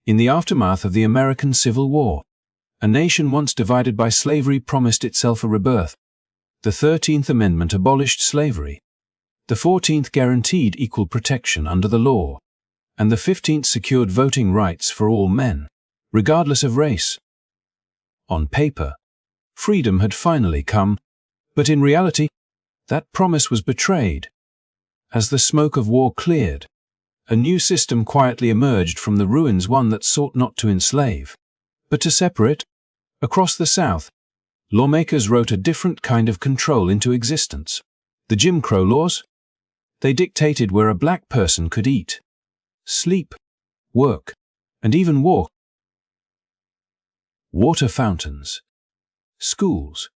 In the aftermath of the American Civil War, a nation once divided by slavery promised itself a rebirth. The 13th Amendment abolished slavery. The 14th guaranteed equal protection under the law, and the 15th secured voting rights for all men, regardless of race. On paper, freedom had finally come, but in reality, that promise was betrayed. As the smoke of war cleared, a new system quietly emerged from the ruins, one that sought not to enslave, but to separate. Across the South, lawmakers wrote a different kind of control into existence. The Jim Crow laws? They dictated where a black person could eat, sleep, work, and even walk. Water fountains, schools,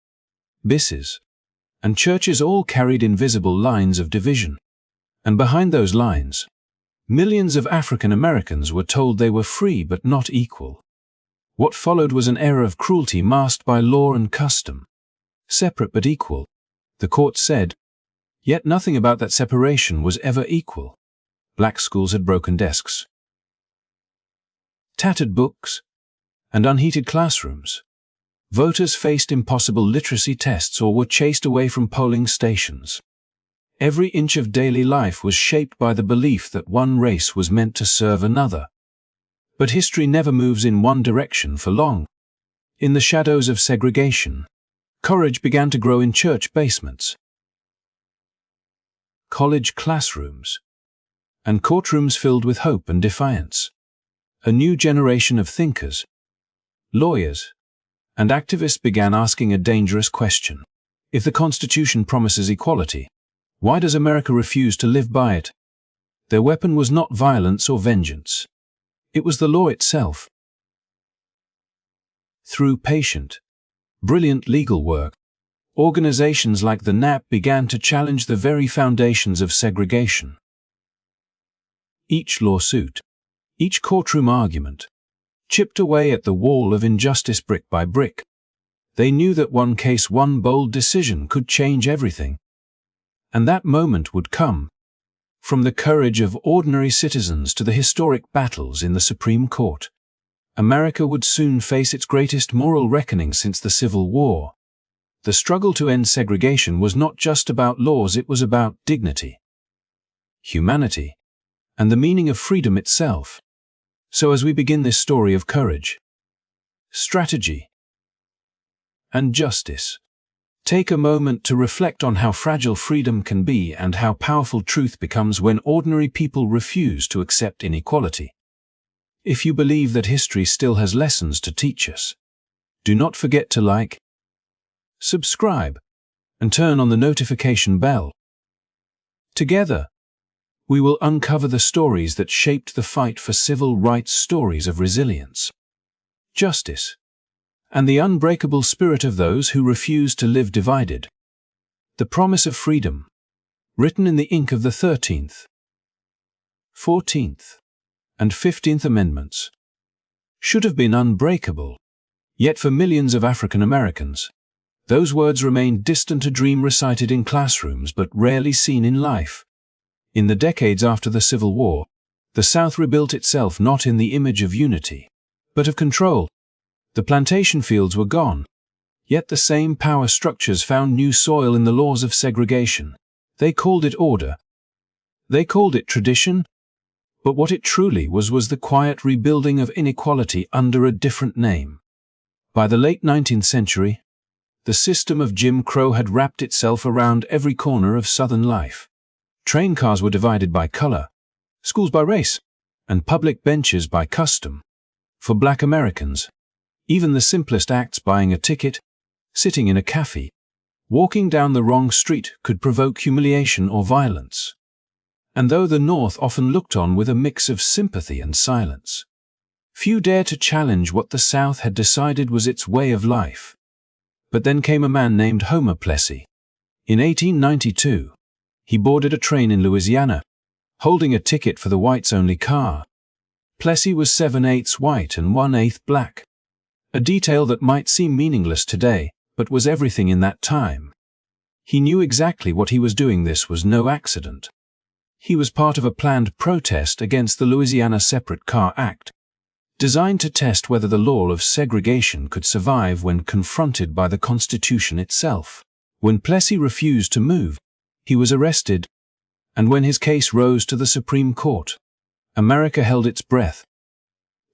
buses, and churches all carried invisible lines of division. And behind those lines, millions of African Americans were told they were free but not equal. What followed was an era of cruelty masked by law and custom. Separate but equal, the court said, yet nothing about that separation was ever equal. Black schools had broken desks, tattered books, and unheated classrooms. Voters faced impossible literacy tests or were chased away from polling stations. Every inch of daily life was shaped by the belief that one race was meant to serve another. But history never moves in one direction for long. In the shadows of segregation, courage began to grow in church basements, college classrooms, and courtrooms filled with hope and defiance. A new generation of thinkers, lawyers, and activists began asking a dangerous question. If the Constitution promises equality, why does America refuse to live by it? Their weapon was not violence or vengeance. It was the law itself. Through patient, brilliant legal work, organizations like the NAACP began to challenge the very foundations of segregation. Each lawsuit, each courtroom argument, chipped away at the wall of injustice brick by brick. They knew that one case, one bold decision could change everything. And that moment would come. From the courage of ordinary citizens to the historic battles in the Supreme Court, America would soon face its greatest moral reckoning since the Civil War. The struggle to end segregation was not just about laws, it was about dignity, humanity, and the meaning of freedom itself. So as we begin this story of courage, strategy, and justice, take a moment to reflect on how fragile freedom can be and how powerful truth becomes when ordinary people refuse to accept inequality. If you believe that history still has lessons to teach us, do not forget to like, subscribe, and turn on the notification bell. Together, we will uncover the stories that shaped the fight for civil rights, stories of resilience, justice, and the unbreakable spirit of those who refuse to live divided. The promise of freedom, written in the ink of the 13th, 14th, and 15th Amendments, should have been unbreakable. Yet for millions of African Americans, those words remained distant, a dream recited in classrooms but rarely seen in life. In the decades after the Civil War, the South rebuilt itself not in the image of unity, but of control. The plantation fields were gone, yet the same power structures found new soil in the laws of segregation. They called it order. They called it tradition. But what it truly was the quiet rebuilding of inequality under a different name. By the late 19th century, the system of Jim Crow had wrapped itself around every corner of Southern life. Train cars were divided by color, schools by race, and public benches by custom. For Black Americans, even the simplest acts, buying a ticket, sitting in a cafe, walking down the wrong street, could provoke humiliation or violence. And though the North often looked on with a mix of sympathy and silence, few dared to challenge what the South had decided was its way of life. But then came a man named Homer Plessy. In 1892, he boarded a train in Louisiana, holding a ticket for the whites-only car. Plessy was 7/8 white and 1/8 black. A detail that might seem meaningless today, but was everything in that time. He knew exactly what he was doing. This was no accident. He was part of a planned protest against the Louisiana Separate Car Act, designed to test whether the law of segregation could survive when confronted by the Constitution itself. When Plessy refused to move, he was arrested, and when his case rose to the Supreme Court, America held its breath.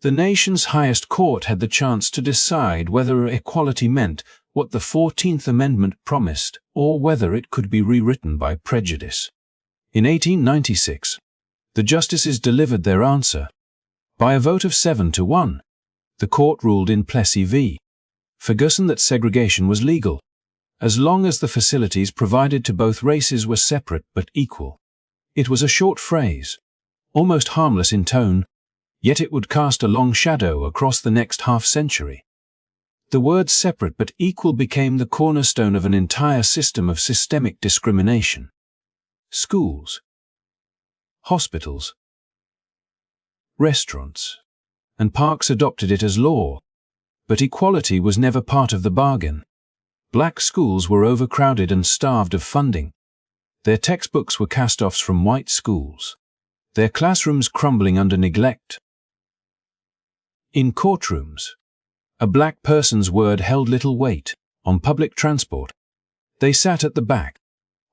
The nation's highest court had the chance to decide whether equality meant what the 14th Amendment promised, or whether it could be rewritten by prejudice. In 1896, the justices delivered their answer. By a vote of 7-1, the court ruled in Plessy v. Ferguson that segregation was legal, as long as the facilities provided to both races were separate but equal. It was a short phrase, almost harmless in tone, yet it would cast a long shadow across the next half-century. The words separate but equal became the cornerstone of an entire system of systemic discrimination. Schools, hospitals, restaurants, and parks adopted it as law, but equality was never part of the bargain. Black schools were overcrowded and starved of funding. Their textbooks were cast-offs from white schools, their classrooms crumbling under neglect. In courtrooms, a black person's word held little weight. On public transport, they sat at the back,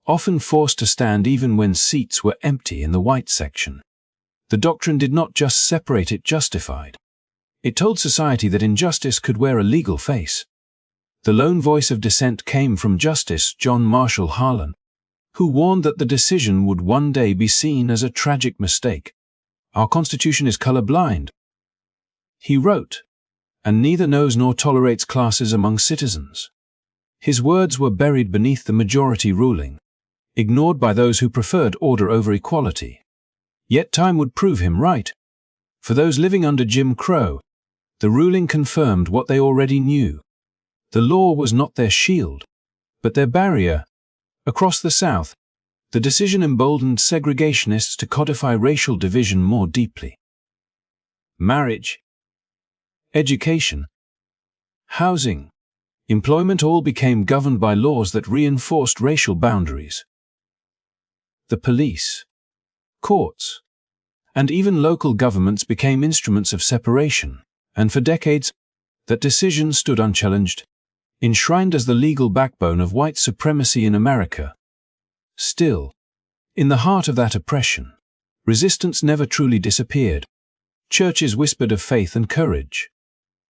often forced to stand even when seats were empty in the white section. The doctrine did not just separate, it justified. It told society that injustice could wear a legal face. The lone voice of dissent came from Justice John Marshall Harlan, who warned that the decision would one day be seen as a tragic mistake. Our Constitution is colorblind, he wrote, and neither knows nor tolerates classes among citizens. His words were buried beneath the majority ruling, ignored by those who preferred order over equality. Yet time would prove him right. For those living under Jim Crow, the ruling confirmed what they already knew. The law was not their shield, but their barrier. Across the South, the decision emboldened segregationists to codify racial division more deeply. Marriage, education, housing, employment all became governed by laws that reinforced racial boundaries. The police, courts, and even local governments became instruments of separation, and for decades, that decision stood unchallenged, enshrined as the legal backbone of white supremacy in America. Still, in the heart of that oppression, resistance never truly disappeared. Churches whispered of faith and courage.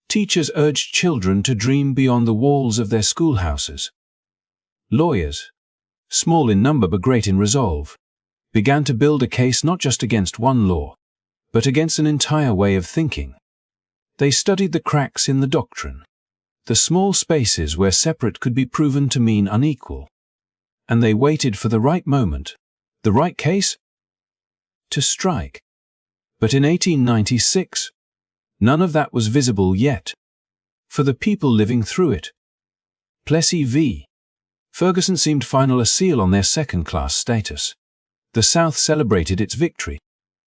Teachers urged children to dream beyond the walls of their schoolhouses. Lawyers, small in number but great in resolve, began to build a case not just against one law, but against an entire way of thinking. They studied the cracks in the doctrine, the small spaces where separate could be proven to mean unequal, and they waited for the right moment, the right case, to strike. But in 1896, none of that was visible yet, for the people living through it. Plessy v. Ferguson seemed final, a seal on their second-class status. The South celebrated its victory,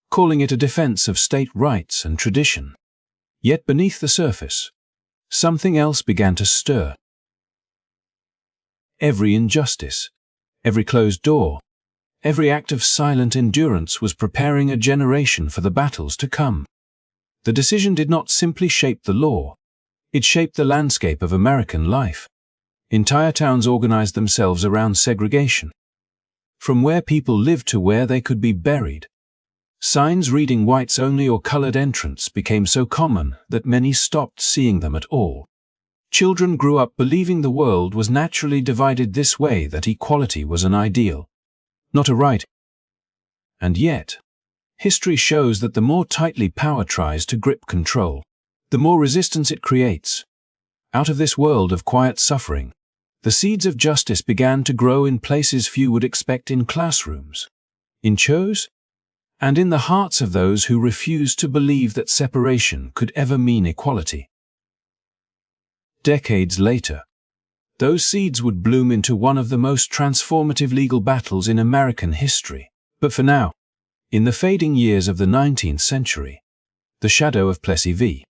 calling it a defense of state rights and tradition. Yet beneath the surface, something else began to stir. Every injustice, every closed door, every act of silent endurance was preparing a generation for the battles to come. The decision did not simply shape the law, it shaped the landscape of American life. Entire towns organized themselves around segregation. From where people lived to where they could be buried. Signs reading whites only or colored entrance became so common that many stopped seeing them at all. Children grew up believing the world was naturally divided this way, that equality was an ideal, not a right. And yet, history shows that the more tightly power tries to grip control, the more resistance it creates. Out of this world of quiet suffering, the seeds of justice began to grow in places few would expect: in classrooms, in churches, and in the hearts of those who refused to believe that separation could ever mean equality. Decades later, those seeds would bloom into one of the most transformative legal battles in American history. But for now, in the fading years of the 19th century, the shadow of Plessy v.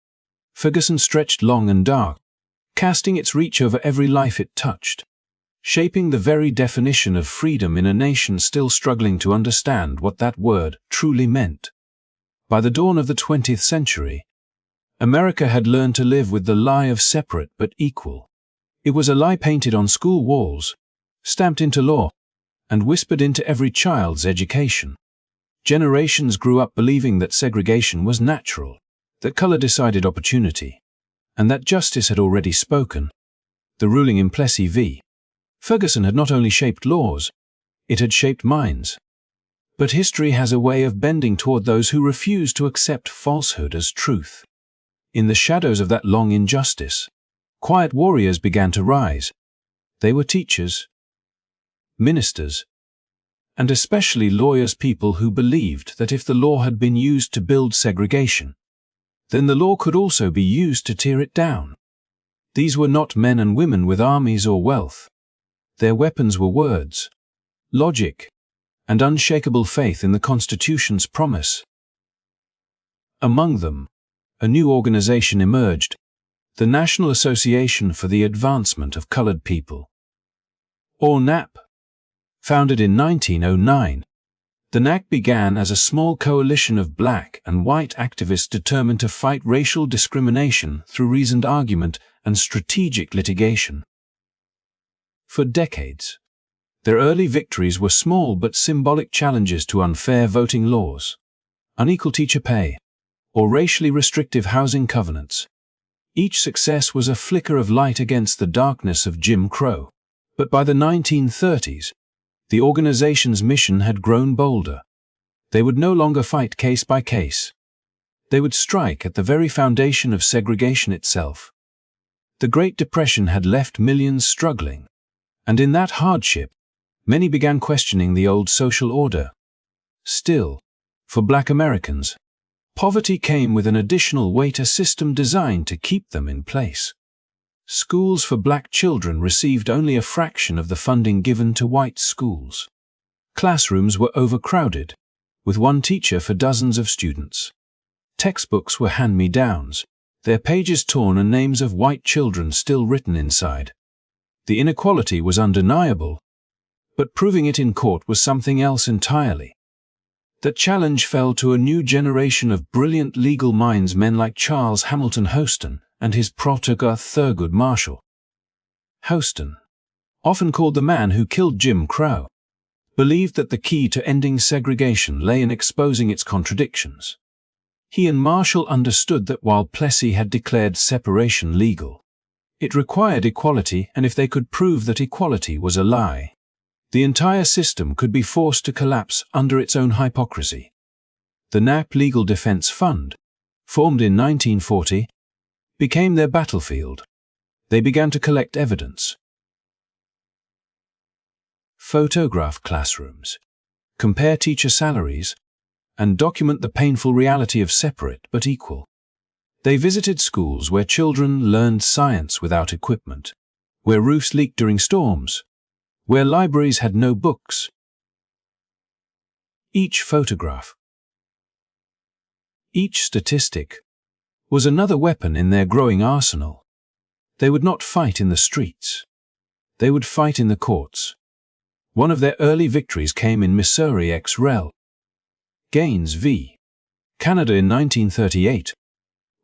Ferguson stretched long and dark, casting its reach over every life it touched, shaping the very definition of freedom in a nation still struggling to understand what that word truly meant. By the dawn of the 20th century, America had learned to live with the lie of separate but equal. It was a lie painted on school walls, stamped into law, and whispered into every child's education. Generations grew up believing that segregation was natural, that color decided opportunity, and that justice had already spoken. The ruling in Plessy v. Ferguson had not only shaped laws, it had shaped minds. But history has a way of bending toward those who refuse to accept falsehood as truth. In the shadows of that long injustice, quiet warriors began to rise. They were teachers, ministers, and especially lawyers, people who believed that if the law had been used to build segregation, then the law could also be used to tear it down. These were not men and women with armies or wealth. Their weapons were words, logic, and unshakable faith in the Constitution's promise. Among them, a new organization emerged, the National Association for the Advancement of Colored People, or NAACP. Founded in 1909, the NAACP began as a small coalition of black and white activists determined to fight racial discrimination through reasoned argument and strategic litigation. For decades, their early victories were small but symbolic challenges to unfair voting laws, unequal teacher pay, or racially restrictive housing covenants. Each success was a flicker of light against the darkness of Jim Crow. But by the 1930s, the organization's mission had grown bolder. They would no longer fight case by case. They would strike at the very foundation of segregation itself. The Great Depression had left millions struggling, and in that hardship, many began questioning the old social order. Still, for Black Americans, poverty came with an additional weight, a system designed to keep them in place. Schools for black children received only a fraction of the funding given to white schools. Classrooms were overcrowded, with one teacher for dozens of students. Textbooks were hand-me-downs, their pages torn and names of white children still written inside. The inequality was undeniable, but proving it in court was something else entirely. The challenge fell to a new generation of brilliant legal minds, men like Charles Hamilton Houston and his protégé Thurgood Marshall. Houston, often called the man who killed Jim Crow, believed that the key to ending segregation lay in exposing its contradictions. He and Marshall understood that while Plessy had declared separation legal, it required equality, and if they could prove that equality was a lie, the entire system could be forced to collapse under its own hypocrisy. The NAACP Legal Defense Fund, formed in 1940, became their battlefield. They began to collect evidence, photograph classrooms, compare teacher salaries, and document the painful reality of separate but equal. They visited schools where children learned science without equipment, where roofs leaked during storms, where libraries had no books. Each photograph, each statistic, was another weapon in their growing arsenal. They would not fight in the streets. They would fight in the courts. One of their early victories came in Missouri ex rel. Gaines v. Canada in 1938,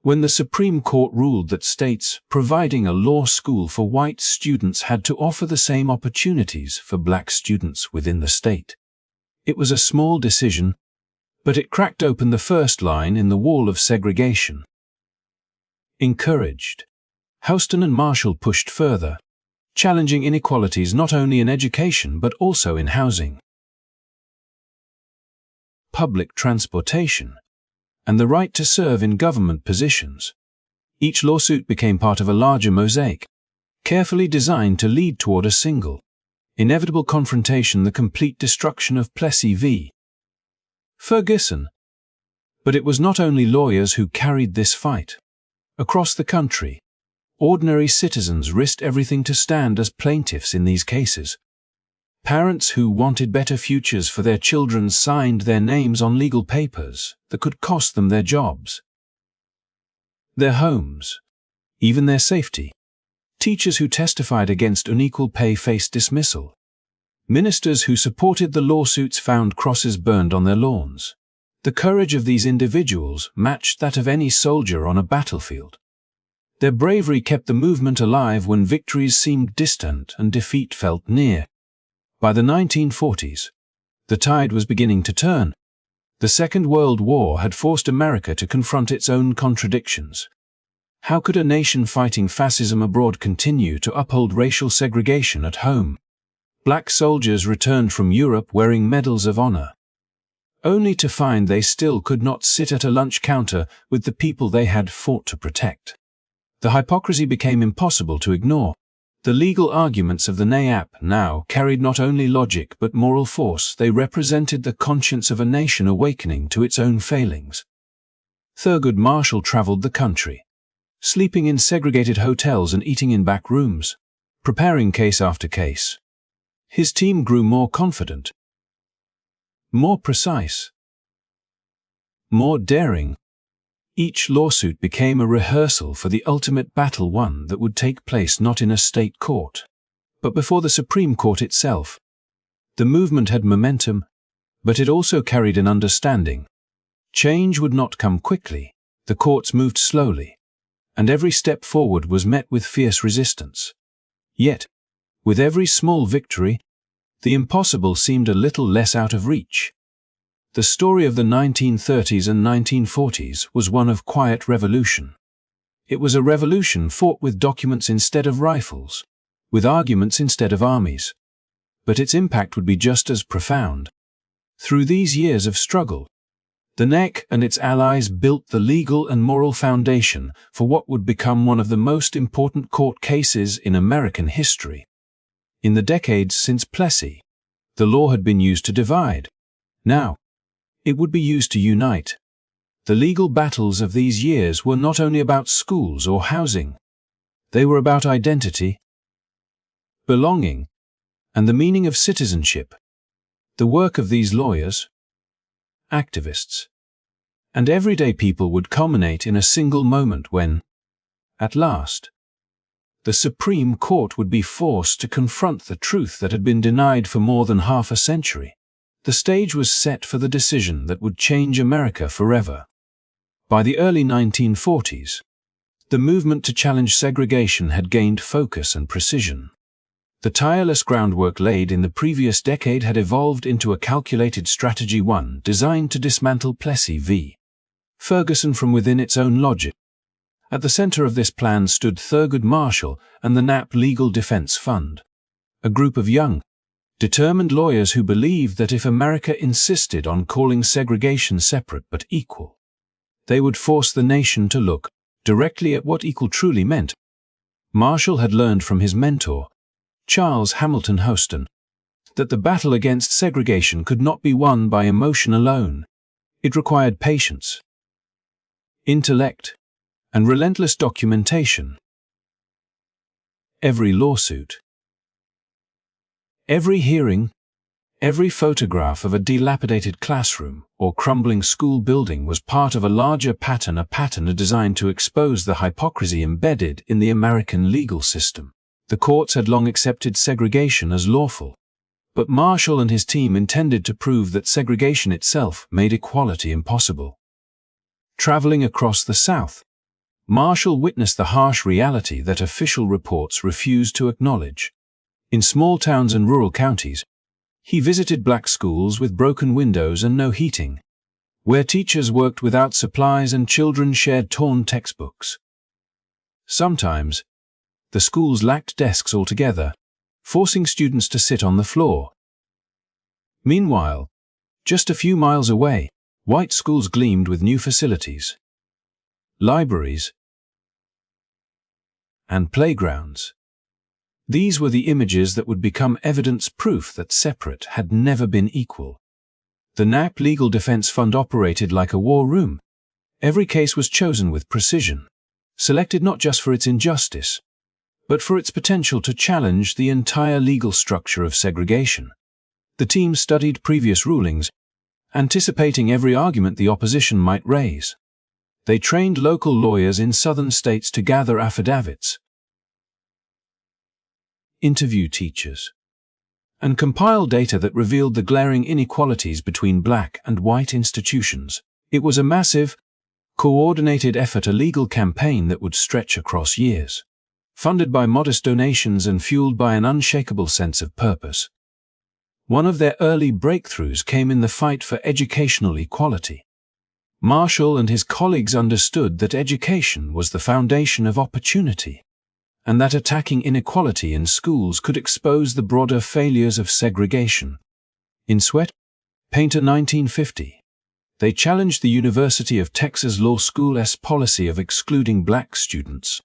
when the Supreme Court ruled that states providing a law school for white students had to offer the same opportunities for black students within the state. It was a small decision, but it cracked open the first line in the wall of segregation. Encouraged, Houston and Marshall pushed further, challenging inequalities not only in education but also in housing, public transportation, and the right to serve in government positions. Each lawsuit became part of a larger mosaic, carefully designed to lead toward a single, inevitable confrontation: the complete destruction of Plessy v. Ferguson. But it was not only lawyers who carried this fight. Across the country, ordinary citizens risked everything to stand as plaintiffs in these cases. Parents who wanted better futures for their children signed their names on legal papers that could cost them their jobs, their homes, even their safety. Teachers who testified against unequal pay faced dismissal. Ministers who supported the lawsuits found crosses burned on their lawns. The courage of these individuals matched that of any soldier on a battlefield. Their bravery kept the movement alive when victories seemed distant and defeat felt near. By the 1940s, the tide was beginning to turn. The Second World War had forced America to confront its own contradictions. How could a nation fighting fascism abroad continue to uphold racial segregation at home? Black soldiers returned from Europe wearing medals of honor, only to find they still could not sit at a lunch counter with the people they had fought to protect. The hypocrisy became impossible to ignore. The legal arguments of the NAACP now carried not only logic but moral force. They represented the conscience of a nation awakening to its own failings. Thurgood Marshall traveled the country, sleeping in segregated hotels and eating in back rooms, preparing case after case. His team grew more confident, more precise, more daring. Each lawsuit became a rehearsal for the ultimate battle, one that would take place not in a state court, but before the Supreme Court itself. The movement had momentum, but it also carried an understanding. Change would not come quickly, the courts moved slowly, and every step forward was met with fierce resistance. Yet, with every small victory, the impossible seemed a little less out of reach. The story of the 1930s and 1940s was one of quiet revolution. It was a revolution fought with documents instead of rifles, with arguments instead of armies. But its impact would be just as profound. Through these years of struggle, the NAACP and its allies built the legal and moral foundation for what would become one of the most important court cases in American history. In the decades since Plessy, the law had been used to divide. Now, it would be used to unite. The legal battles of these years were not only about schools or housing. They were about identity, belonging, and the meaning of citizenship. The work of these lawyers, activists, and everyday people would culminate in a single moment when, at last, the Supreme Court would be forced to confront the truth that had been denied for more than half a century. The stage was set for the decision that would change America forever. By the early 1940s, the movement to challenge segregation had gained focus and precision. The tireless groundwork laid in the previous decade had evolved into a calculated strategy, one designed to dismantle Plessy v. Ferguson from within its own logic. At the center of this plan stood Thurgood Marshall and the NAACP Legal Defense Fund, a group of young, determined lawyers who believed that if America insisted on calling segregation separate but equal, they would force the nation to look directly at what equal truly meant. Marshall had learned from his mentor, Charles Hamilton Houston, that the battle against segregation could not be won by emotion alone. It required patience, intellect, and relentless documentation. Every lawsuit, every hearing, every photograph of a dilapidated classroom or crumbling school building was part of a larger pattern, designed to expose the hypocrisy embedded in the American legal system. The courts had long accepted segregation as lawful, but Marshall and his team intended to prove that segregation itself made equality impossible. Traveling across the South, Marshall witnessed the harsh reality that official reports refused to acknowledge. In small towns and rural counties, he visited black schools with broken windows and no heating, where teachers worked without supplies and children shared torn textbooks. Sometimes, the schools lacked desks altogether, forcing students to sit on the floor. Meanwhile, just a few miles away, white schools gleamed with new facilities, libraries, and playgrounds. These were the images that would become evidence proof that separate had never been equal. The NAACP Legal Defense Fund operated like a war room. Every case was chosen with precision, selected not just for its injustice, but for its potential to challenge the entire legal structure of segregation. The team studied previous rulings, anticipating every argument the opposition might raise. They trained local lawyers in southern states to gather affidavits, interview teachers, and compile data that revealed the glaring inequalities between black and white institutions. It was a massive, coordinated effort, a legal campaign that would stretch across years, funded by modest donations and fueled by an unshakable sense of purpose. One of their early breakthroughs came in the fight for educational equality. Marshall and his colleagues understood that education was the foundation of opportunity, and that attacking inequality in schools could expose the broader failures of segregation. In Sweat, Painter 1950, they challenged the University of Texas Law School's policy of excluding black students.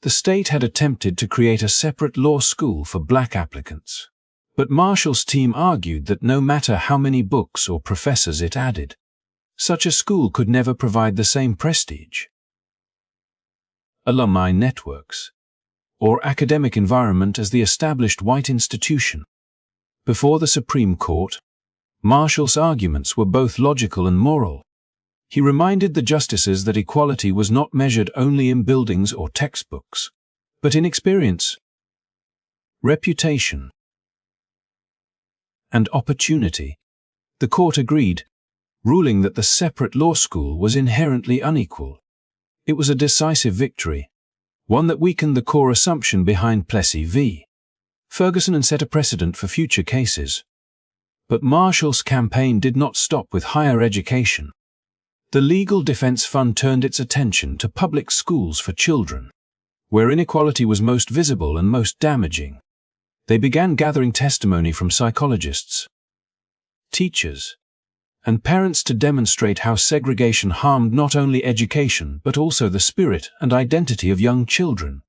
The state had attempted to create a separate law school for black applicants, but Marshall's team argued that no matter how many books or professors it added, such a school could never provide the same prestige. Alumni networks, or academic environment as the established white institution. Before the Supreme Court, Marshall's arguments were both logical and moral. He reminded the justices that equality was not measured only in buildings or textbooks, but in experience, reputation, and opportunity. The court agreed, ruling that the separate law school was inherently unequal. It was a decisive victory, one that weakened the core assumption behind Plessy v. Ferguson and set a precedent for future cases. But Marshall's campaign did not stop with higher education. The Legal Defense Fund turned its attention to public schools for children, where inequality was most visible and most damaging. They began gathering testimony from psychologists, teachers, and parents to demonstrate how segregation harmed not only education but also the spirit and identity of young children.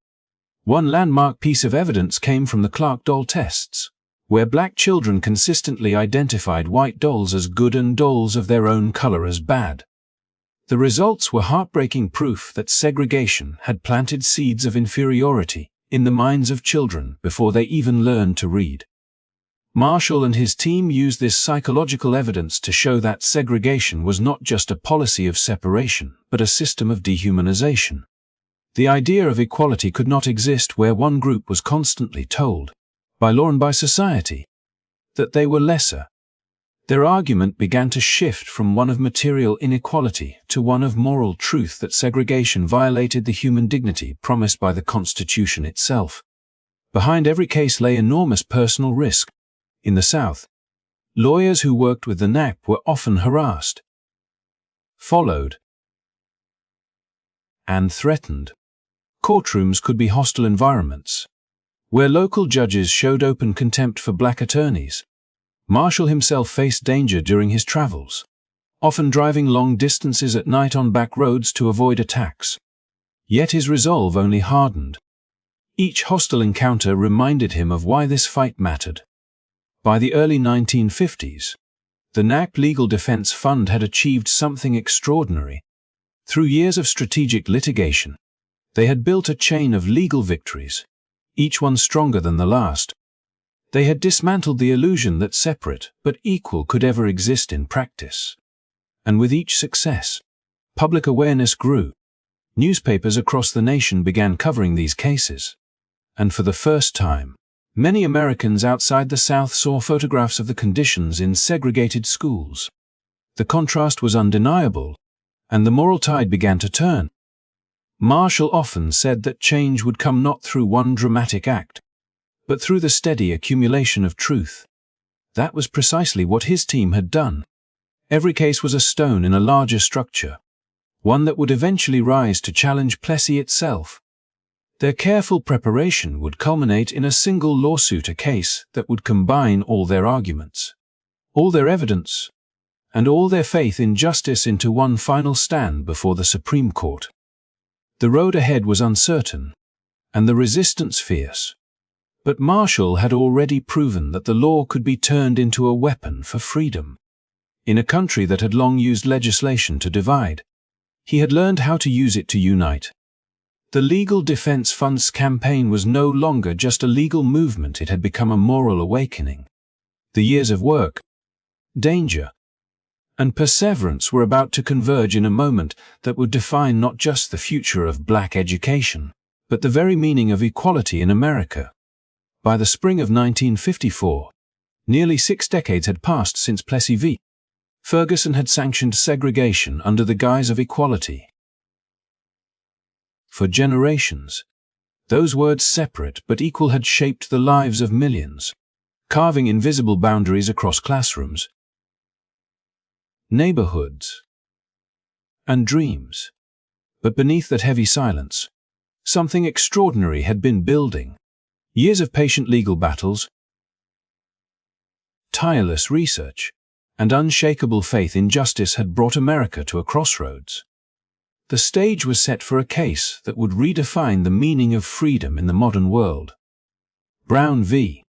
One landmark piece of evidence came from the Clark doll tests, where black children consistently identified white dolls as good and dolls of their own color as bad. The results were heartbreaking proof that segregation had planted seeds of inferiority in the minds of children before they even learned to read. Marshall and his team used this psychological evidence to show that segregation was not just a policy of separation, but a system of dehumanization. The idea of equality could not exist where one group was constantly told, by law and by society, that they were lesser. Their argument began to shift from one of material inequality to one of moral truth, that segregation violated the human dignity promised by the Constitution itself. Behind every case lay enormous personal risk. In the South, lawyers who worked with the NAACP were often harassed, followed, and threatened. Courtrooms could be hostile environments, where local judges showed open contempt for black attorneys. Marshall himself faced danger during his travels, often driving long distances at night on back roads to avoid attacks. Yet his resolve only hardened. Each hostile encounter reminded him of why this fight mattered. By the early 1950s, the NAACP Legal Defense Fund had achieved something extraordinary. Through years of strategic litigation, they had built a chain of legal victories, each one stronger than the last. They had dismantled the illusion that separate but equal could ever exist in practice. And with each success, public awareness grew. Newspapers across the nation began covering these cases. And for the first time, many Americans outside the South saw photographs of the conditions in segregated schools. The contrast was undeniable, and the moral tide began to turn. Marshall often said that change would come not through one dramatic act, but through the steady accumulation of truth. That was precisely what his team had done. Every case was a stone in a larger structure, one that would eventually rise to challenge Plessy itself. Their careful preparation would culminate in a single lawsuit, a case that would combine all their arguments, all their evidence, and all their faith in justice into one final stand before the Supreme Court. The road ahead was uncertain, and the resistance fierce. But Marshall had already proven that the law could be turned into a weapon for freedom. In a country that had long used legislation to divide, he had learned how to use it to unite. The Legal Defense Fund's campaign was no longer just a legal movement, it had become a moral awakening. The years of work, danger, and perseverance were about to converge in a moment that would define not just the future of black education, but the very meaning of equality in America. By the spring of 1954, Nearly 6 decades had passed since Plessy v. Ferguson had sanctioned segregation under the guise of equality. For generations, those words separate but equal had shaped the lives of millions, carving invisible boundaries across classrooms, neighborhoods, and dreams. But beneath that heavy silence, something extraordinary had been building. Years of patient legal battles, tireless research, and unshakable faith in justice had brought America to a crossroads. The stage was set for a case that would redefine the meaning of freedom in the modern world. Brown v.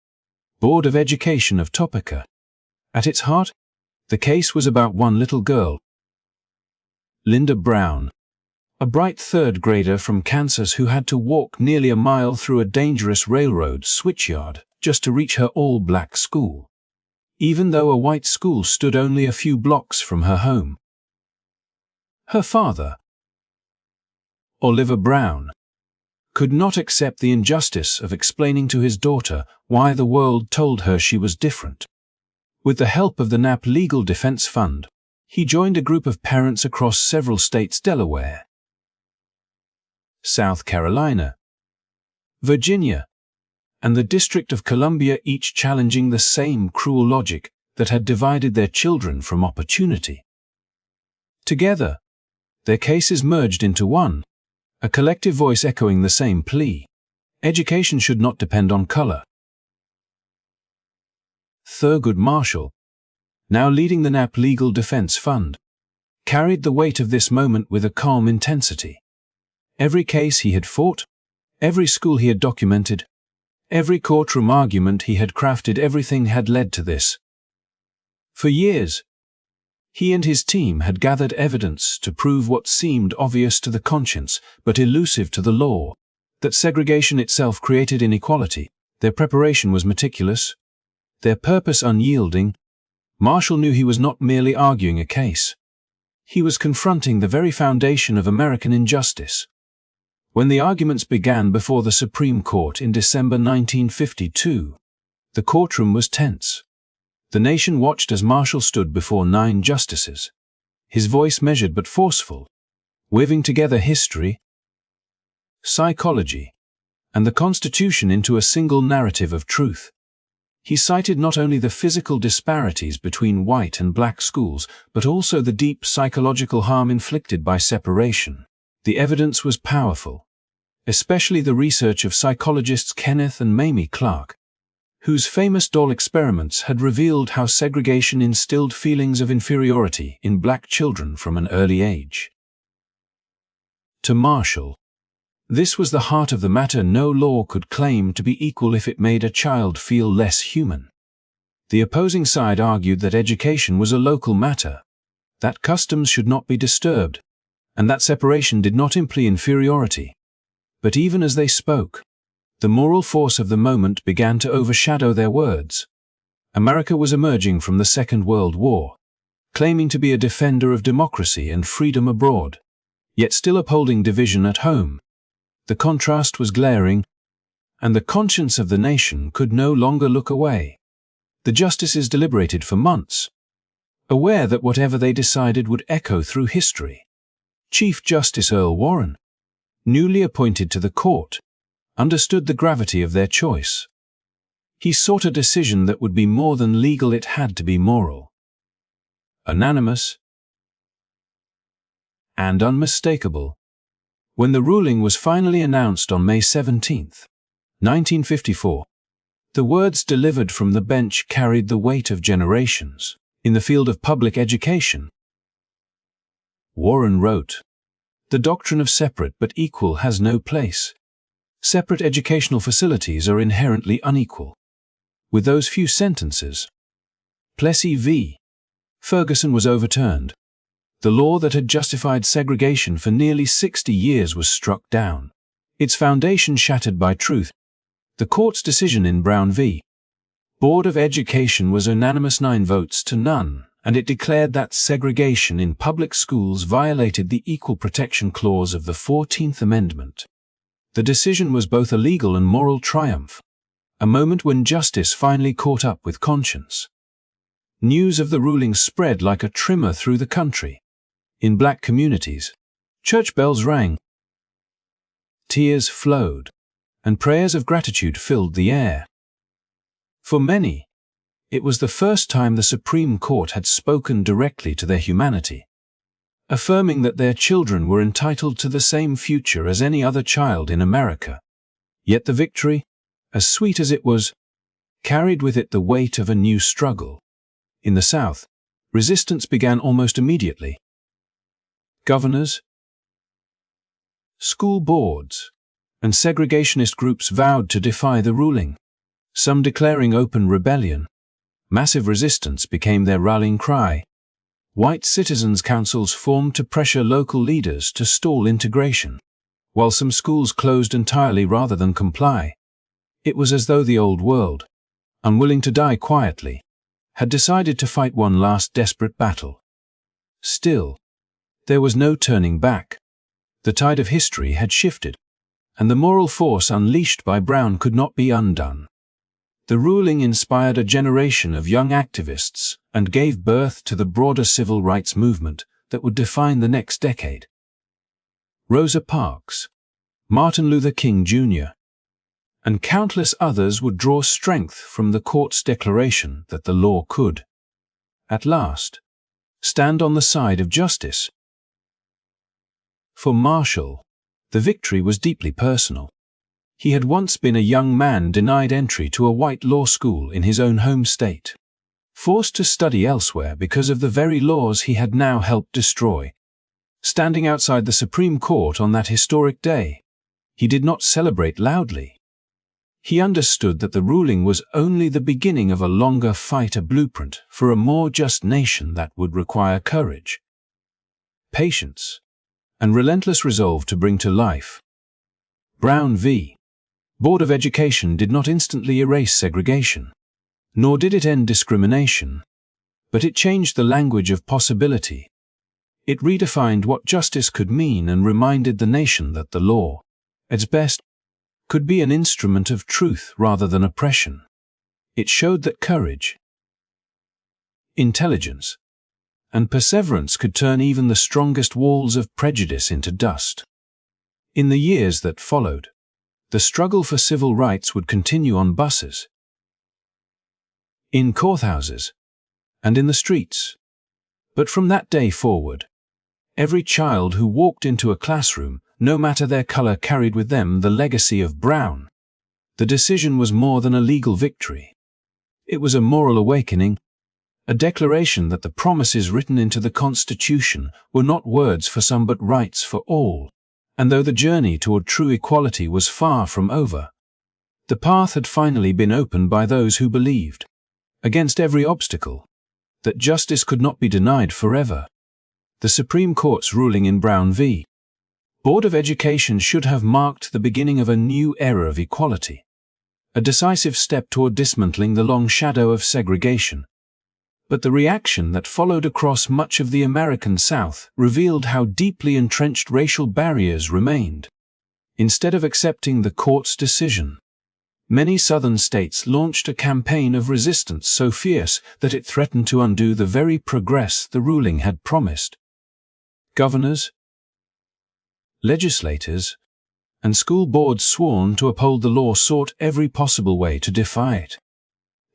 Board of Education of Topeka. At its heart, the case was about one little girl, Linda Brown, a bright third grader from Kansas who had to walk nearly a mile through a dangerous railroad switchyard just to reach her all-black school, even though a white school stood only a few blocks from her home. Her father, Oliver Brown, could not accept the injustice of explaining to his daughter why the world told her she was different. With the help of the NAACP Legal Defense Fund, he joined a group of parents across several states: Delaware, South Carolina, Virginia, and the District of Columbia, each challenging the same cruel logic that had divided their children from opportunity. Together, their cases merged into one, a collective voice echoing the same plea: education should not depend on color. Thurgood Marshall, now leading the NAACP Legal Defense Fund, carried the weight of this moment with a calm intensity. Every case he had fought, every school he had documented, every courtroom argument he had crafted, everything had led to this. For years, he and his team had gathered evidence to prove what seemed obvious to the conscience but elusive to the law, that segregation itself created inequality. Their preparation was meticulous, their purpose unyielding. Marshall knew he was not merely arguing a case. He was confronting the very foundation of American injustice. When the arguments began before the Supreme Court in December 1952, the courtroom was tense. The nation watched as Marshall stood before 9 justices, his voice measured but forceful, weaving together history, psychology, and the Constitution into a single narrative of truth. He cited not only the physical disparities between white and black schools, but also the deep psychological harm inflicted by separation. The evidence was powerful, especially the research of psychologists Kenneth and Mamie Clark, whose famous doll experiments had revealed how segregation instilled feelings of inferiority in black children from an early age. To Marshall, this was the heart of the matter. No law could claim to be equal if it made a child feel less human. The opposing side argued that education was a local matter, that customs should not be disturbed, and that separation did not imply inferiority. But even as they spoke, the moral force of the moment began to overshadow their words. America was emerging from the Second World War, claiming to be a defender of democracy and freedom abroad, yet still upholding division at home. The contrast was glaring, and the conscience of the nation could no longer look away. The justices deliberated for months, aware that whatever they decided would echo through history. Chief Justice Earl Warren, newly appointed to the court, understood the gravity of their choice. He sought a decision that would be more than legal, it had to be moral, unanimous, and unmistakable. When the ruling was finally announced on May 17, 1954, the words delivered from the bench carried the weight of generations. In the field of public education, Warren wrote, "The doctrine of separate but equal has no place. Separate educational facilities are inherently unequal." With those few sentences, Plessy v. Ferguson was overturned. The law that had justified segregation for nearly 60 years was struck down, its foundation shattered by truth. The court's decision in Brown v. Board of Education was unanimous, 9 votes to none, and it declared that segregation in public schools violated the Equal Protection Clause of the 14th Amendment. The decision was both a legal and moral triumph, a moment when justice finally caught up with conscience. News of the ruling spread like a tremor through the country. In black communities, church bells rang, tears flowed, and prayers of gratitude filled the air. For many, it was the first time the Supreme Court had spoken directly to their humanity, affirming that their children were entitled to the same future as any other child in America. Yet the victory, as sweet as it was, carried with it the weight of a new struggle. In the South, resistance began almost immediately. Governors, school boards, and segregationist groups vowed to defy the ruling, some declaring open rebellion. Massive resistance became their rallying cry. White citizens' councils formed to pressure local leaders to stall integration, while some schools closed entirely rather than comply. It was as though the old world, unwilling to die quietly, had decided to fight one last desperate battle. Still, there was no turning back. The tide of history had shifted, and the moral force unleashed by Brown could not be undone. The ruling inspired a generation of young activists and gave birth to the broader civil rights movement that would define the next decade. Rosa Parks, Martin Luther King Jr., and countless others would draw strength from the court's declaration that the law could, at last, stand on the side of justice. For Marshall, the victory was deeply personal. He had once been a young man denied entry to a white law school in his own home state, forced to study elsewhere because of the very laws he had now helped destroy. Standing outside the Supreme Court on that historic day, he did not celebrate loudly. He understood that the ruling was only the beginning of a longer fight, a blueprint for a more just nation that would require courage, patience, and relentless resolve to bring to life. Brown v. Board of Education did not instantly erase segregation, nor did it end discrimination, but it changed the language of possibility. It redefined what justice could mean and reminded the nation that the law, at its best, could be an instrument of truth rather than oppression. It showed that courage, intelligence, and perseverance could turn even the strongest walls of prejudice into dust. In the years that followed, the struggle for civil rights would continue on buses, in courthouses, and in the streets. But from that day forward, every child who walked into a classroom, no matter their color, carried with them the legacy of Brown. The decision was more than a legal victory. It was a moral awakening, a declaration that the promises written into the Constitution were not words for some but rights for all. And though the journey toward true equality was far from over, the path had finally been opened by those who believed, against every obstacle, that justice could not be denied forever. The Supreme Court's ruling in Brown v. Board of Education should have marked the beginning of a new era of equality, a decisive step toward dismantling the long shadow of segregation. But the reaction that followed across much of the American South revealed how deeply entrenched racial barriers remained. Instead of accepting the court's decision, many Southern states launched a campaign of resistance so fierce that it threatened to undo the very progress the ruling had promised. Governors, legislators, and school boards sworn to uphold the law sought every possible way to defy it.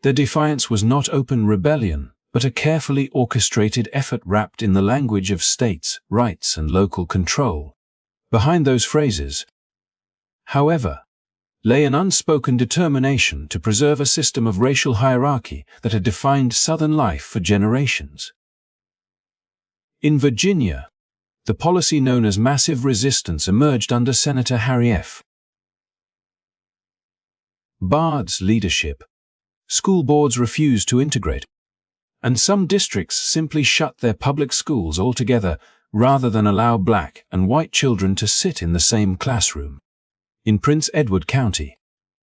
Their defiance was not open rebellion, but a carefully orchestrated effort wrapped in the language of states' rights and local control. Behind those phrases, however, lay an unspoken determination to preserve a system of racial hierarchy that had defined Southern life for generations. In Virginia, the policy known as massive resistance emerged under Senator Harry F. Bard's leadership. School boards refused to integrate, and some districts simply shut their public schools altogether rather than allow black and white children to sit in the same classroom. In Prince Edward County,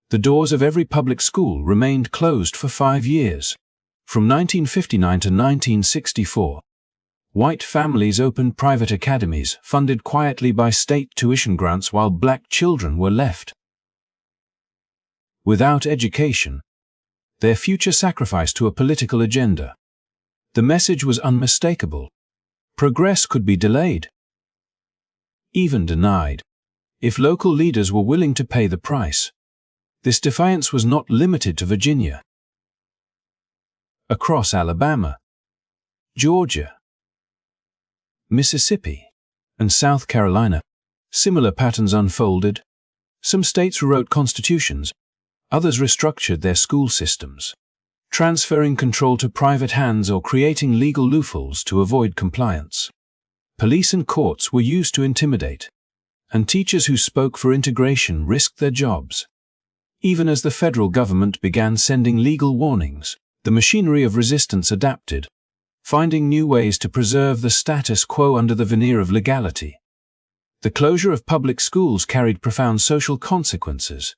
the doors of every public school remained closed for 5 years. From 1959 to 1964, white families opened private academies funded quietly by state tuition grants while black children were left without education, their future sacrificed to a political agenda. The message was unmistakable. Progress could be delayed, even denied, if local leaders were willing to pay the price. This defiance was not limited to Virginia. Across Alabama, Georgia, Mississippi, and South Carolina, similar patterns unfolded. Some states rewrote constitutions, others restructured their school systems, transferring control to private hands or creating legal loopholes to avoid compliance. Police and courts were used to intimidate, and teachers who spoke for integration risked their jobs. Even as the federal government began sending legal warnings, the machinery of resistance adapted, finding new ways to preserve the status quo under the veneer of legality. The closure of public schools carried profound social consequences.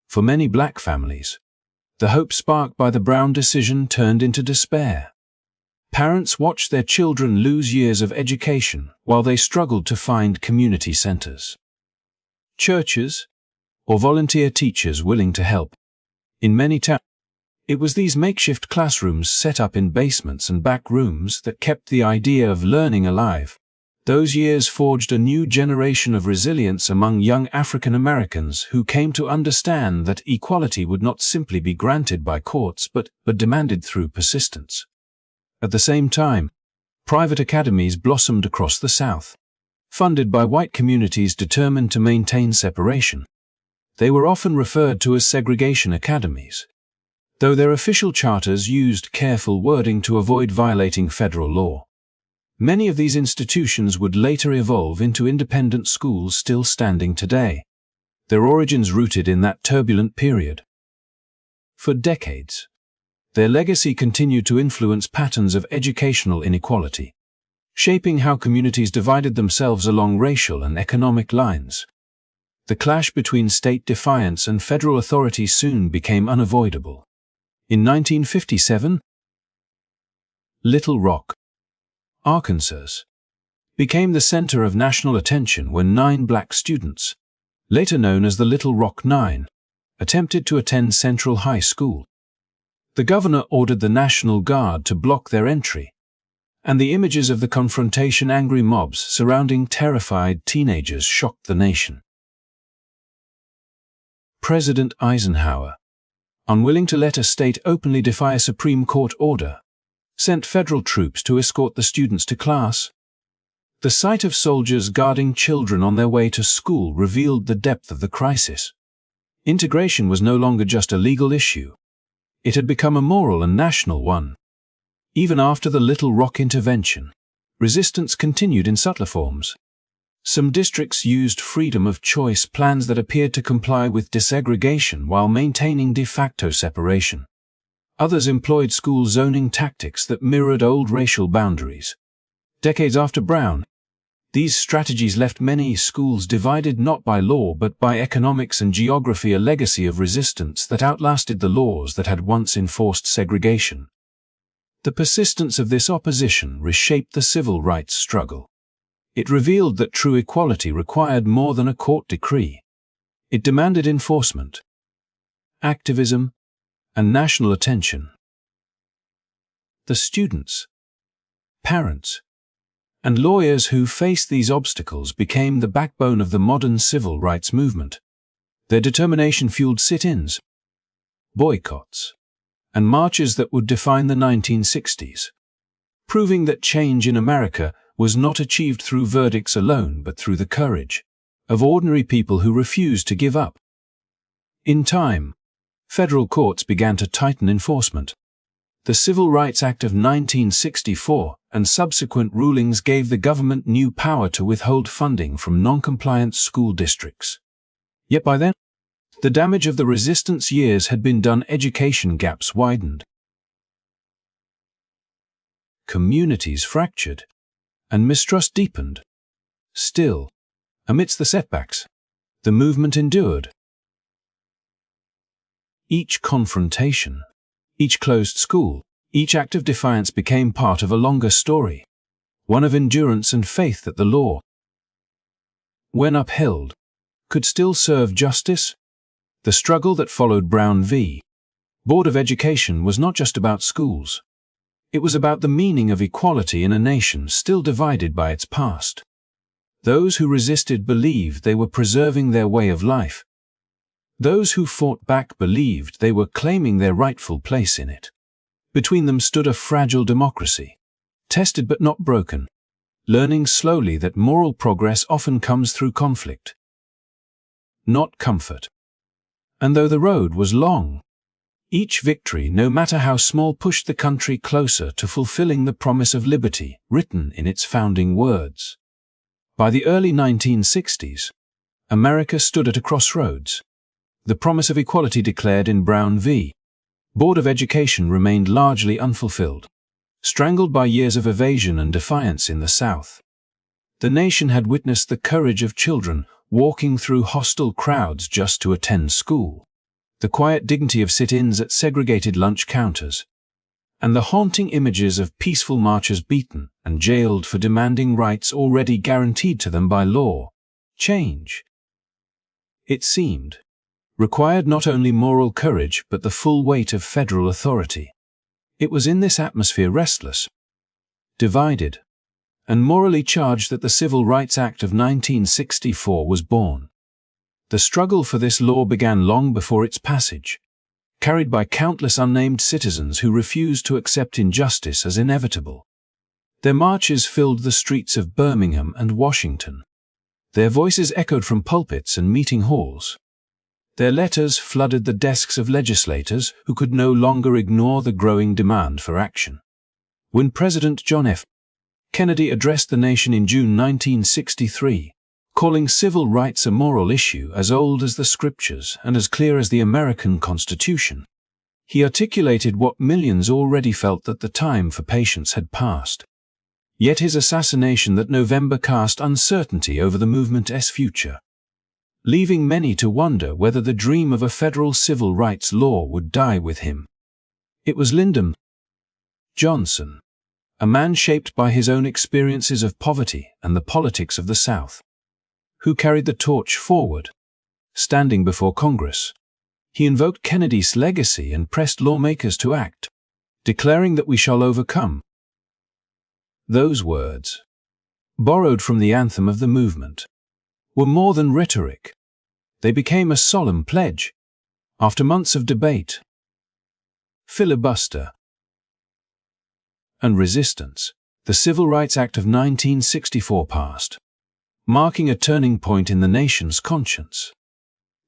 For many black families, the hope sparked by the Brown decision turned into despair. Parents watched their children lose years of education while they struggled to find community centers, churches, or volunteer teachers willing to help. In many towns, it was these makeshift classrooms set up in basements and back rooms that kept the idea of learning alive. Those years forged a new generation of resilience among young African Americans who came to understand that equality would not simply be granted by courts but demanded through persistence. At the same time, private academies blossomed across the South, funded by white communities determined to maintain separation. They were often referred to as segregation academies, though their official charters used careful wording to avoid violating federal law. Many of these institutions would later evolve into independent schools still standing today, their origins rooted in that turbulent period. For decades, their legacy continued to influence patterns of educational inequality, shaping how communities divided themselves along racial and economic lines. The clash between state defiance and federal authority soon became unavoidable. In 1957, Little Rock, Arkansas, became the center of national attention when 9 black students, later known as the Little Rock Nine, attempted to attend Central High School. The governor ordered the National Guard to block their entry, and the images of the confrontation angry mobs surrounding terrified teenagers shocked the nation. President Eisenhower, unwilling to let a state openly defy a Supreme Court order, sent federal troops to escort the students to class. The sight of soldiers guarding children on their way to school revealed the depth of the crisis. Integration was no longer just a legal issue. It had become a moral and national one. Even after the Little Rock intervention, resistance continued in subtler forms. Some districts used freedom of choice plans that appeared to comply with desegregation while maintaining de facto separation. Others employed school zoning tactics that mirrored old racial boundaries. Decades after Brown, these strategies left many schools divided not by law but by economics and geography, a legacy of resistance that outlasted the laws that had once enforced segregation. The persistence of this opposition reshaped the civil rights struggle. It revealed that true equality required more than a court decree. It demanded enforcement, activism, and national attention. The students, parents, and lawyers who faced these obstacles became the backbone of the modern civil rights movement. Their determination fueled sit-ins, boycotts, and marches that would define the 1960s, proving that change in America was not achieved through verdicts alone but through the courage of ordinary people who refused to give up. In time, federal courts began to tighten enforcement. The Civil Rights Act of 1964 and subsequent rulings gave the government new power to withhold funding from non-compliant school districts. Yet by then, the damage of the resistance years had been done. Education gaps widened, communities fractured, and mistrust deepened. Still, amidst the setbacks, the movement endured. Each confrontation, each closed school, each act of defiance became part of a longer story, one of endurance and faith that the law, when upheld, could still serve justice. The struggle that followed Brown v. Board of Education was not just about schools. It was about the meaning of equality in a nation still divided by its past. Those who resisted believed they were preserving their way of life. Those who fought back believed they were claiming their rightful place in it. Between them stood a fragile democracy, tested but not broken, learning slowly that moral progress often comes through conflict, not comfort. And though the road was long, each victory, no matter how small, pushed the country closer to fulfilling the promise of liberty written in its founding words. By the early 1960s, America stood at a crossroads. The promise of equality declared in Brown v. Board of Education remained largely unfulfilled, strangled by years of evasion and defiance in the South. The nation had witnessed the courage of children walking through hostile crowds just to attend school, the quiet dignity of sit-ins at segregated lunch counters, and the haunting images of peaceful marchers beaten and jailed for demanding rights already guaranteed to them by law. Change, it seemed, required not only moral courage but the full weight of federal authority. It was in this atmosphere, restless, divided, and morally charged, that the Civil Rights Act of 1964 was born. The struggle for this law began long before its passage, carried by countless unnamed citizens who refused to accept injustice as inevitable. Their marches filled the streets of Birmingham and Washington. Their voices echoed from pulpits and meeting halls. Their letters flooded the desks of legislators who could no longer ignore the growing demand for action. When President John F. Kennedy addressed the nation in June 1963, calling civil rights a moral issue as old as the scriptures and as clear as the American Constitution, he articulated what millions already felt, that the time for patience had passed. Yet his assassination that November cast uncertainty over the movement's future, leaving many to wonder whether the dream of a federal civil rights law would die with him. It was Lyndon Johnson, a man shaped by his own experiences of poverty and the politics of the South, who carried the torch forward. Standing before Congress, he invoked Kennedy's legacy and pressed lawmakers to act, declaring that we shall overcome. Those words, borrowed from the anthem of the movement, were more than rhetoric. They became a solemn pledge. After months of debate, filibuster, and resistance, the Civil Rights Act of 1964 passed, marking a turning point in the nation's conscience.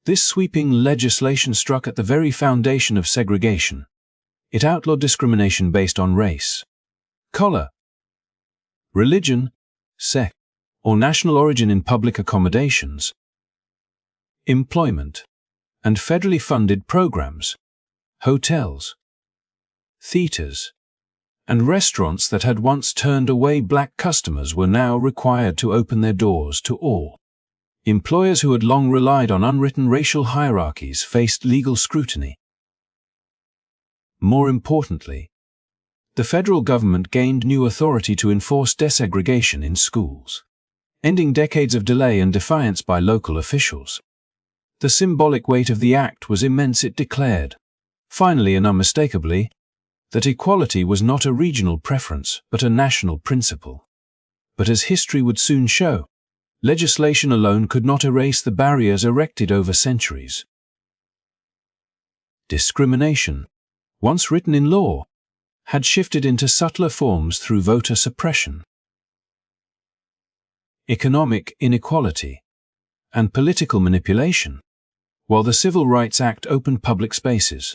This sweeping legislation struck at the very foundation of segregation. It outlawed discrimination based on race, color, religion, sex, or national origin in public accommodations, employment, and federally funded programs. Hotels, theaters, and restaurants that had once turned away black customers were now required to open their doors to all. Employers who had long relied on unwritten racial hierarchies faced legal scrutiny. More importantly, the federal government gained new authority to enforce desegregation in schools, ending decades of delay and defiance by local officials. The symbolic weight of the act was immense. It declared, finally and unmistakably, that equality was not a regional preference but a national principle. But as history would soon show, legislation alone could not erase the barriers erected over centuries. Discrimination, once written in law, had shifted into subtler forms through voter suppression, economic inequality, and political manipulation. While the Civil Rights Act opened public spaces,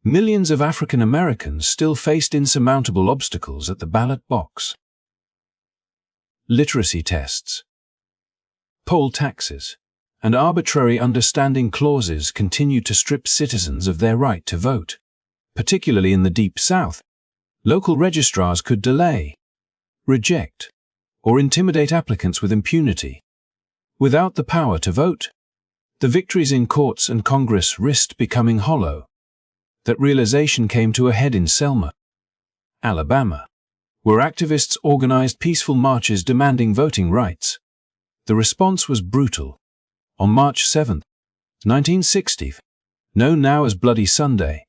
millions of African Americans still faced insurmountable obstacles at the ballot box. Literacy tests, poll taxes, and arbitrary understanding clauses continued to strip citizens of their right to vote. Particularly in the Deep South, local registrars could delay, reject, or intimidate applicants with impunity. Without the power to vote, the victories in courts and Congress risked becoming hollow. That realization came to a head in Selma, Alabama, where activists organized peaceful marches demanding voting rights. The response was brutal. On March 7, 1960, Known now as Bloody Sunday,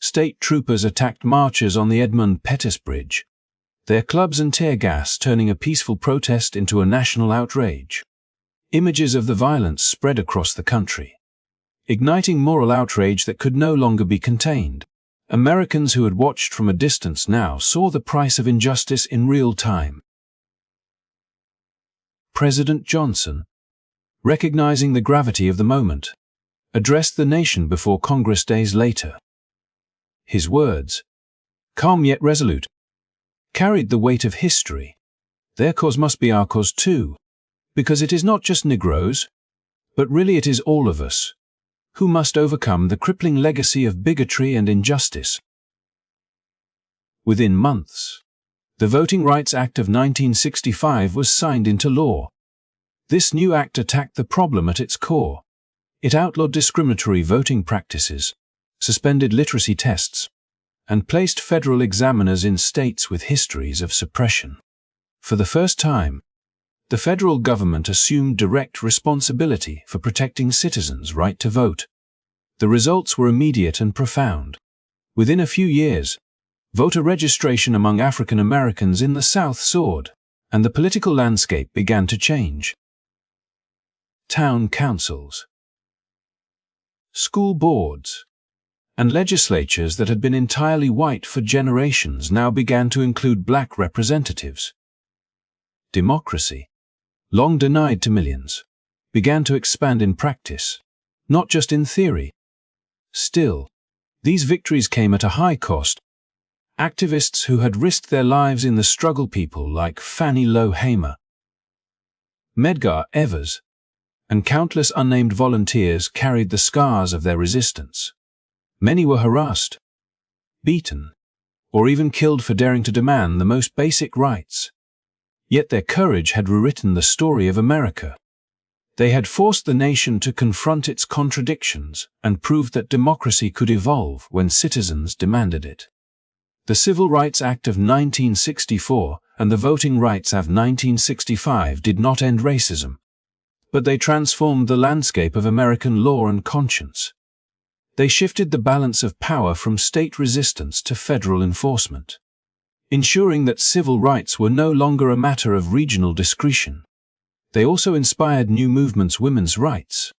state troopers attacked marchers on the Edmund Pettus Bridge, their clubs and tear gas turning a peaceful protest into a national outrage. Images of the violence spread across the country, igniting moral outrage that could no longer be contained. Americans who had watched from a distance now saw the price of injustice in real time. President Johnson, recognizing the gravity of the moment, addressed the nation before Congress days later. His words, calm yet resolute, carried the weight of history. Their cause must be our cause too, because it is not just Negroes, but really it is all of us, who must overcome the crippling legacy of bigotry and injustice. Within months, the Voting Rights Act of 1965 was signed into law. This new act attacked the problem at its core. It outlawed discriminatory voting practices, suspended literacy tests, and placed federal examiners in states with histories of suppression. For the first time, the federal government assumed direct responsibility for protecting citizens' right to vote. The results were immediate and profound. Within a few years, voter registration among African Americans in the South soared, and the political landscape began to change. Town councils, school boards, and legislatures that had been entirely white for generations now began to include black representatives. Democracy, long denied to millions, began to expand in practice, not just in theory. Still, these victories came at a high cost. Activists who had risked their lives in the struggle, people like Fannie Lou Hamer, Medgar Evers, and countless unnamed volunteers carried the scars of their resistance. Many were harassed, beaten, or even killed for daring to demand the most basic rights. Yet their courage had rewritten the story of America. They had forced the nation to confront its contradictions and proved that democracy could evolve when citizens demanded it. The Civil Rights Act of 1964 and the Voting Rights Act of 1965 did not end racism, but they transformed the landscape of American law and conscience. They shifted the balance of power from state resistance to federal enforcement, ensuring that civil rights were no longer a matter of regional discretion. They also inspired new movements: women's rights,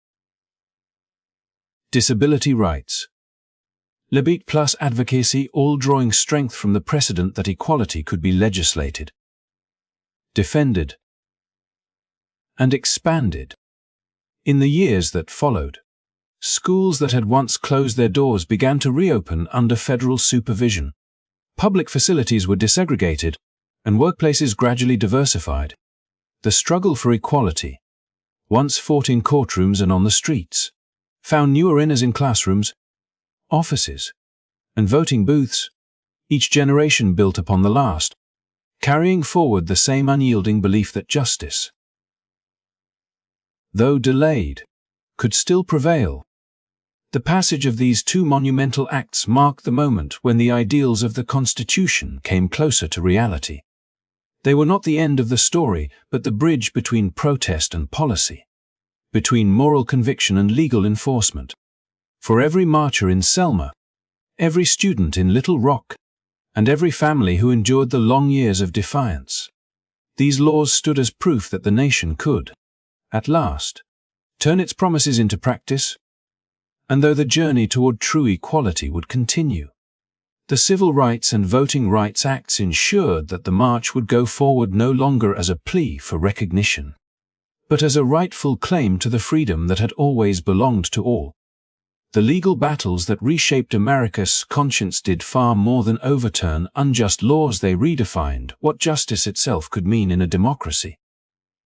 disability rights, LGBTQ+ advocacy, all drawing strength from the precedent that equality could be legislated, defended, and expanded. In the years that followed, schools that had once closed their doors began to reopen under federal supervision. Public facilities were desegregated, and workplaces gradually diversified. The struggle for equality, once fought in courtrooms and on the streets, found new arenas in classrooms, offices, and voting booths, each generation built upon the last, carrying forward the same unyielding belief that justice, though delayed, could still prevail. The passage of these two monumental acts marked the moment when the ideals of the Constitution came closer to reality. They were not the end of the story, but the bridge between protest and policy, between moral conviction and legal enforcement. For every marcher in Selma, every student in Little Rock, and every family who endured the long years of defiance, these laws stood as proof that the nation could, at last, turn its promises into practice. And though the journey toward true equality would continue, the Civil Rights and Voting Rights Acts ensured that the march would go forward no longer as a plea for recognition, but as a rightful claim to the freedom that had always belonged to all. The legal battles that reshaped America's conscience did far more than overturn unjust laws. They redefined what justice itself could mean in a democracy.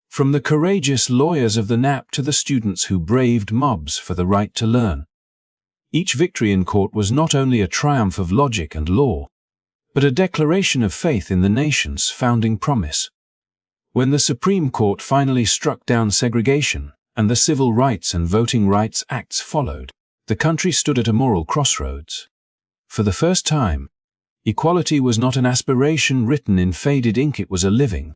From the courageous lawyers of the NAACP to the students who braved mobs for the right to learn, each victory in court was not only a triumph of logic and law, but a declaration of faith in the nation's founding promise. When the Supreme Court finally struck down segregation and the Civil Rights and Voting Rights Acts followed, the country stood at a moral crossroads. For the first time, equality was not an aspiration written in faded ink, it was a living,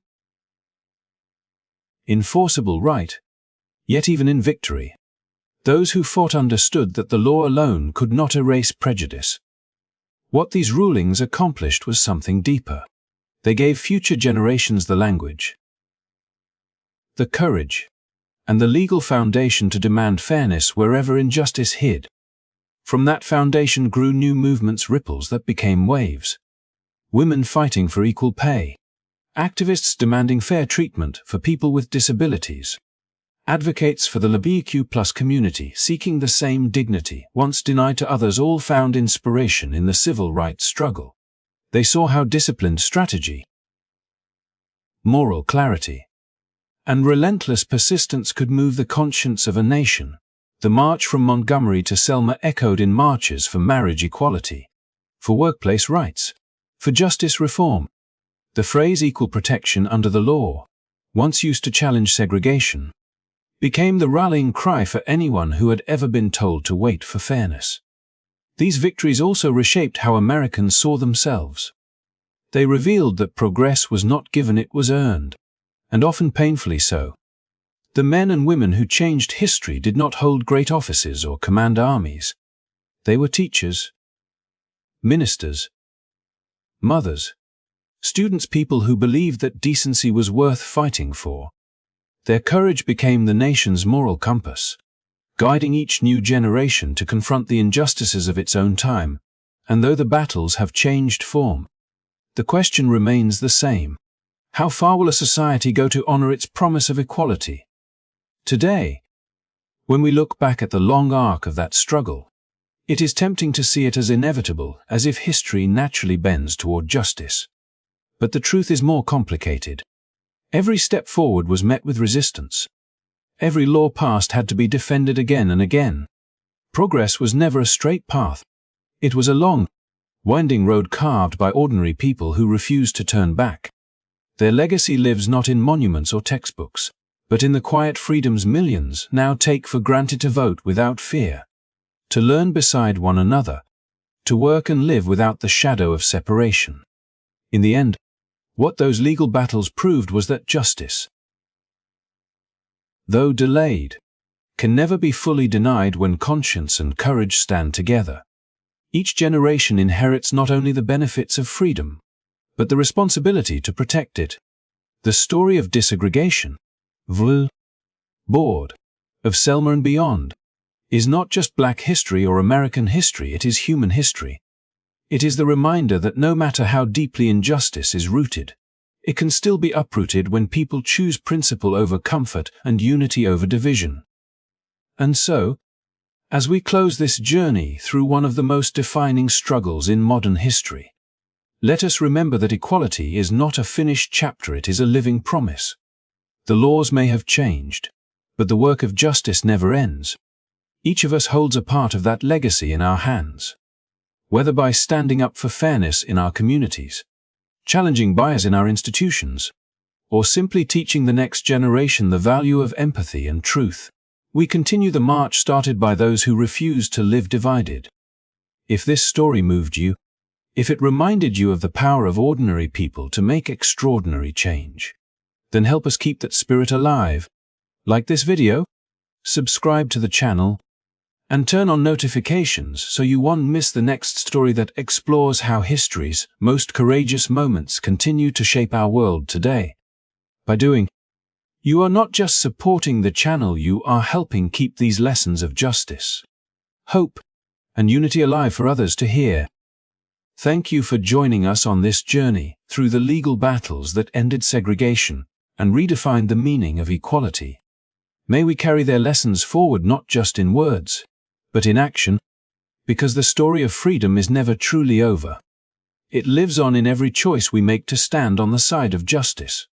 enforceable right. Yet even in victory, Those who fought understood that the law alone could not erase prejudice. What these rulings accomplished was something deeper. They gave future generations the language, the courage, and the legal foundation to demand fairness wherever injustice hid. From that foundation grew new movements, ripples that became waves. Women fighting for equal pay, activists demanding fair treatment for people with disabilities, advocates for the LGBTQ+ community seeking the same dignity once denied to others, all found inspiration in the civil rights struggle. They saw how disciplined strategy, moral clarity, and relentless persistence could move the conscience of a nation. The march from Montgomery to Selma echoed in marches for marriage equality, for workplace rights, for justice reform. The phrase equal protection under the law, once used to challenge segregation, became the rallying cry for anyone who had ever been told to wait for fairness. These victories also reshaped how Americans saw themselves. They revealed that progress was not given, it was earned, and often painfully so. The men and women who changed history did not hold great offices or command armies. They were teachers, ministers, mothers, students, people who believed that decency was worth fighting for. Their courage became the nation's moral compass, guiding each new generation to confront the injustices of its own time. And though the battles have changed form, the question remains the same. How far will a society go to honor its promise of equality? Today, when we look back at the long arc of that struggle, it is tempting to see it as inevitable, as if history naturally bends toward justice. But the truth is more complicated. Every step forward was met with resistance. Every law passed had to be defended again and again. Progress was never a straight path. It was a long, winding road carved by ordinary people who refused to turn back. Their legacy lives not in monuments or textbooks, but in the quiet freedoms millions now take for granted: to vote without fear, to learn beside one another, to work and live without the shadow of separation. In the end, what those legal battles proved was that justice, though delayed, can never be fully denied when conscience and courage stand together. Each generation inherits not only the benefits of freedom, but the responsibility to protect it. The story of desegregation, board, of Selma and beyond, is not just Black history or American history, it is human history. It is the reminder that no matter how deeply injustice is rooted, it can still be uprooted when people choose principle over comfort and unity over division. And so, as we close this journey through one of the most defining struggles in modern history, let us remember that equality is not a finished chapter, it is a living promise. The laws may have changed, but the work of justice never ends. Each of us holds a part of that legacy in our hands. Whether by standing up for fairness in our communities, challenging bias in our institutions, or simply teaching the next generation the value of empathy and truth, we continue the march started by those who refused to live divided. If this story moved you, if it reminded you of the power of ordinary people to make extraordinary change, then help us keep that spirit alive. Like this video, subscribe to the channel, and turn on notifications so you won't miss the next story that explores how history's most courageous moments continue to shape our world today. By doing, you are not just supporting the channel, you are helping keep these lessons of justice, hope, and unity alive for others to hear. Thank you for joining us on this journey through the legal battles that ended segregation and redefined the meaning of equality. May we carry their lessons forward not just in words, but in action, because the story of freedom is never truly over. It lives on in every choice we make to stand on the side of justice.